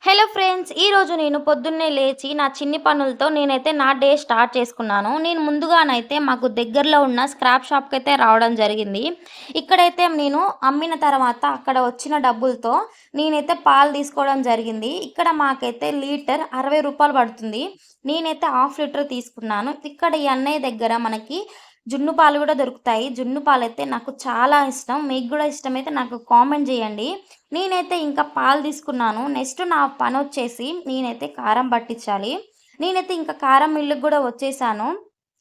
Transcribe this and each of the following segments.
Hello friends! ఈరోజు నేను పొద్దున్నే లేచి నా చిన్ని పనులతో నేనైతే నా డే స్టార్ట్ చేసుకున్నాను. నేను ముందుగానైతే మాకు దగ్గరలో ఉన్న స్క్రాప్ షాప్‌కైతే రావడం జరిగింది. ఇక్కడైతే నేను అమ్మిన తర్వాత అక్కడ వచ్చిన డబ్బులతో నేనైతే పాలు తీసుకోవడం జరిగింది. ఇక్కడ మాకైతే లీటర్ రూ. 60 పడుతుంది. నేనైతే హాఫ్ లీటర్ తీసుకున్నాను. ఇక్కడ ఈ అన్నయ్య దగ్గర మనకి జున్ను పాలు గూడా దొరుకుతాయి. జున్ను పాలైతే నాకు చాలా ఇష్టం. మీకు గూడా ఇష్టమైతే నాకు కామెంట్ జేయండి. నేనైతే ఇంకా పాలు తీసుకున్నాను. నెక్స్ట్ నా పనొచ్చేసి నేనైతే కారం పట్టించాలి. నేనైతే ఇంకా కారం మిల్లుకి గూడా వచ్చేసాను.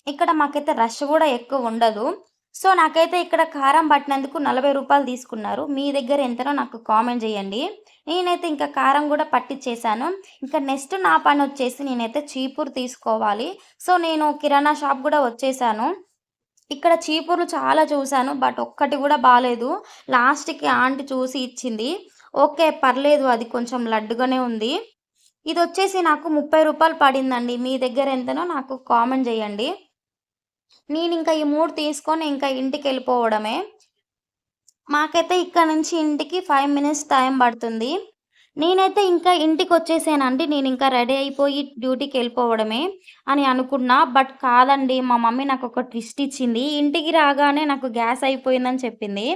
ఇక్కడ మాకైతే రష్ గూడా ఎక్కువుండదు. సో, నాకైతే ఇక్కడ కారం పట్టినందుకు రూ. 40 తీసుకున్నారు. మీ దగ్గర ఎంతనో నాకు కామెంట్ జేయండి. నేనైతే ఇంకా కారం గూడా పట్టిచ్చేసాను. ఇంకా నెక్స్ట్ నా పనొచ్చేసి నేనైతే చీపురు తీసుకోవాలి. సో, నేను కిరాణా షాప్ గూడా వచ్చేసాను. ఇక్కడ చీపుర్లు చాలా చూసాను. బట్ ఒక్కటి గూడా బాలేదు. లాస్ట్‌కి ఆంటీ చూసి ఇచ్చింది. ఓకే. పర్లేదు అది కొంచెం లడ్డుగానే ఉంది. ఇదొచ్చేసి నాకు రూ. 30 పడిందండి. మీ దగ్గర ఎంతనో నాకు కామెంట్ జేయండి. నేనింక ఈ 3 తీసుకొని ఇంకా ఇంటికెళ్ళిపోవడమే. మాకైతే ఇక్కడ నుంచి ఇంటికి 5 మినిట్స్ టైం పడుతుంది. నేనైతే ఇంకా ఇంటికొచ్చేసానండి. నేనింకా రెడీ అయిపోయి డ్యూటీకెళ్ళిపోవడమే అని అనుకున్నా. బట్ కాదండి. మా మమ్మీ నాకొక ట్విస్ట్ ఇచ్చింది. ఇంటికి రాగానే నాకు గ్యాస్ అయిపోయిందని చెప్పింది.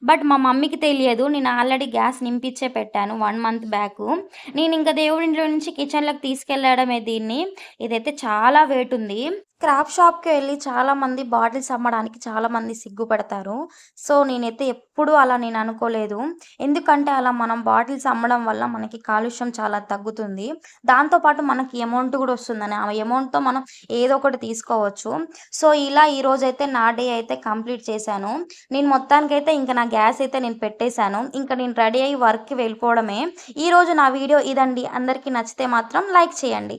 బట్ మా మమ్మీకి తెలియదు. నేను ఆల్రెడీ గ్యాస్ నింపిచ్చే పెట్టాను 1 మంత్ బ్యాకు. నేనింక దేవుడింట్లో నుంచి కిచెన్‌లోకి తీసుకెళ్ళడమే దీన్ని. ఇదైతే చాలా వెయిటుంది. స్క్రాప్ షాప్‌కి వెళ్లి చాలామంది బాటిల్స్ అమ్మడానికి చాలామంది సిగ్గుపడతారు. సో, నేనైతే ఎప్పుడూ అలా నేను అనుకోలేదు. ఎందుకంటే అలా మనం బాటిల్స్ అమ్మడం వల్ల మనకి కాలుష్యం చాలా తగ్గుతుంది. దాంతో పాటు మనకి అమౌంట్ గూడా వస్తుందని. ఆ అమౌంట్‌తో మనం ఏదో ఒకటి తీసుకోవచ్చు. సో, ఇలా ఈరోజైతే నా డే అయితే కంప్లీట్ చేశాను. నేను మొత్తానికైతే ఇంక నా గ్యాస్ అయితే నేను పెట్టేశాను. ఇంక నేను రెడీ అయ్యి వర్క్‌కి వెళ్ళిపోవడమే. ఈరోజు నా వీడియో ఇదండి. అందరికీ నచ్చితే మాత్రం లైక్ చేయండి.